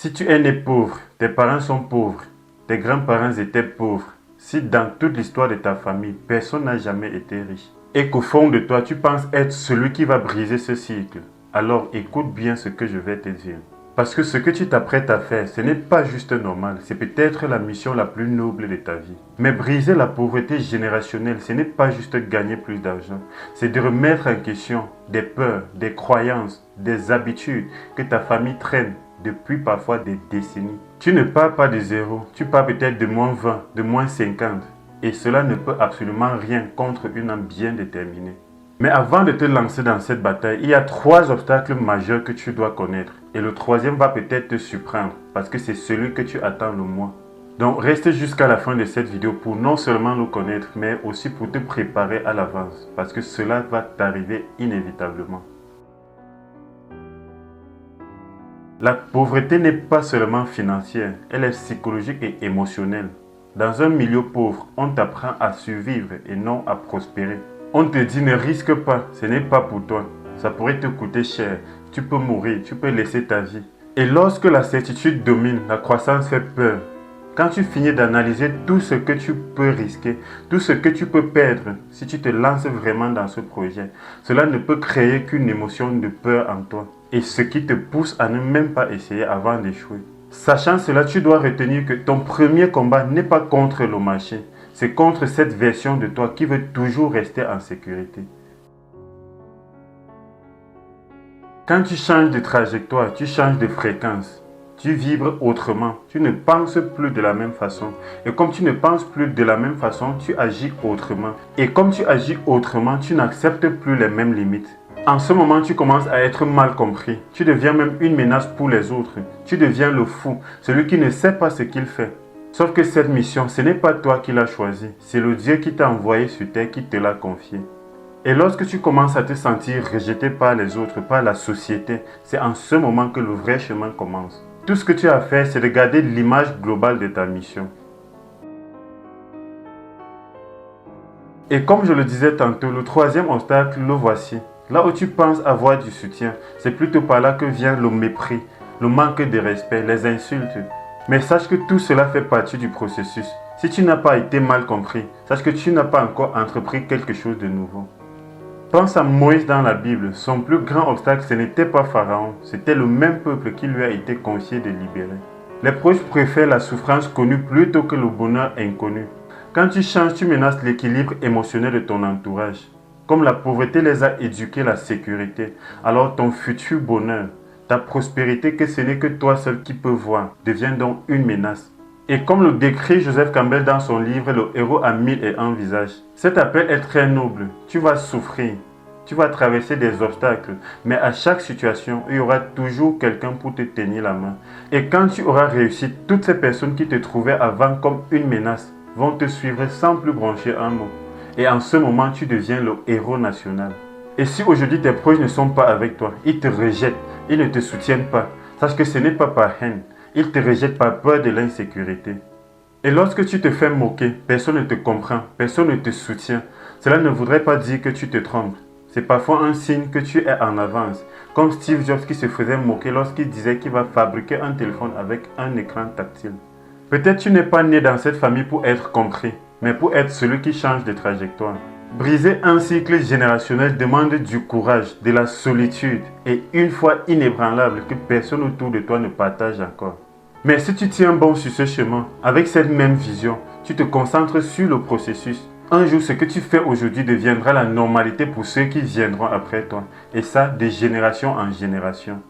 Si tu es né pauvre, tes parents sont pauvres, tes grands-parents étaient pauvres, si dans toute l'histoire de ta famille, personne n'a jamais été riche, et qu'au fond de toi, tu penses être celui qui va briser ce cycle, alors écoute bien ce que je vais te dire. Parce que ce que tu t'apprêtes à faire, ce n'est pas juste normal, c'est peut-être la mission la plus noble de ta vie. Mais briser la pauvreté générationnelle, ce n'est pas juste gagner plus d'argent, c'est de remettre en question des peurs, des croyances, des habitudes que ta famille traîne depuis parfois des décennies. Tu ne pars pas de zéro, tu pars peut-être de moins 20, de moins 50. Et cela ne peut absolument rien contre une âme bien déterminée. Mais avant de te lancer dans cette bataille, il y a 3 obstacles majeurs que tu dois connaître. Et le troisième va peut-être te surprendre, parce que c'est celui que tu attends le moins. Donc reste jusqu'à la fin de cette vidéo pour non seulement le connaître, mais aussi pour te préparer à l'avance, parce que cela va t'arriver inévitablement. La pauvreté n'est pas seulement financière, elle est psychologique et émotionnelle. Dans un milieu pauvre, on t'apprend à survivre et non à prospérer. On te dit ne risque pas, ce n'est pas pour toi. Ça pourrait te coûter cher, tu peux mourir, tu peux laisser ta vie. Et lorsque la certitude domine, la croissance fait peur. Quand tu finis d'analyser tout ce que tu peux risquer, tout ce que tu peux perdre si tu te lances vraiment dans ce projet, cela ne peut créer qu'une émotion de peur en toi. Et ce qui te pousse à ne même pas essayer avant d'échouer. Sachant cela, tu dois retenir que ton premier combat n'est pas contre le marché, c'est contre cette version de toi qui veut toujours rester en sécurité. Quand tu changes de trajectoire, tu changes de fréquence. Tu vibres autrement, tu ne penses plus de la même façon. Et comme tu ne penses plus de la même façon, tu agis autrement. Et comme tu agis autrement, tu n'acceptes plus les mêmes limites. En ce moment, tu commences à être mal compris. Tu deviens même une menace pour les autres. Tu deviens le fou, celui qui ne sait pas ce qu'il fait. Sauf que cette mission, ce n'est pas toi qui l'as choisie. C'est le Dieu qui t'a envoyé sur terre qui te l'a confié. Et lorsque tu commences à te sentir rejeté par les autres, par la société, c'est en ce moment que le vrai chemin commence. Tout ce que tu as à faire, c'est de garder l'image globale de ta mission. Et comme je le disais tantôt, le troisième obstacle, le voici. Là où tu penses avoir du soutien, c'est plutôt par là que vient le mépris, le manque de respect, les insultes. Mais sache que tout cela fait partie du processus. Si tu n'as pas été mal compris, sache que tu n'as pas encore entrepris quelque chose de nouveau. Pense à Moïse dans la Bible. Son plus grand obstacle, ce n'était pas Pharaon, c'était le même peuple qui lui a été confié de libérer. Les proches préfèrent la souffrance connue plutôt que le bonheur inconnu. Quand tu changes, tu menaces l'équilibre émotionnel de ton entourage. Comme la pauvreté les a éduqués à la sécurité, alors ton futur bonheur, ta prospérité que ce n'est que toi seul qui peux voir, devient donc une menace. Et comme le décrit Joseph Campbell dans son livre Le héros à 1001 visages, cet appel est très noble. Tu vas souffrir, tu vas traverser des obstacles, mais à chaque situation, il y aura toujours quelqu'un pour te tenir la main. Et quand tu auras réussi, toutes ces personnes qui te trouvaient avant comme une menace vont te suivre sans plus broncher un mot. Et en ce moment, tu deviens le héros national. Et si aujourd'hui tes proches ne sont pas avec toi, ils te rejettent, ils ne te soutiennent pas, sache que ce n'est pas par haine. Ils te rejettent par peur de l'insécurité. Et lorsque tu te fais moquer, personne ne te comprend, personne ne te soutient. Cela ne voudrait pas dire que tu te trompes. C'est parfois un signe que tu es en avance. Comme Steve Jobs qui se faisait moquer lorsqu'il disait qu'il va fabriquer un téléphone avec un écran tactile. Peut-être tu n'es pas né dans cette famille pour être compris, mais pour être celui qui change de trajectoire. Briser un cycle générationnel demande du courage, de la solitude et une foi inébranlable que personne autour de toi ne partage encore. Mais si tu tiens bon sur ce chemin, avec cette même vision, tu te concentres sur le processus. Un jour, ce que tu fais aujourd'hui deviendra la normalité pour ceux qui viendront après toi. Et ça, de génération en génération.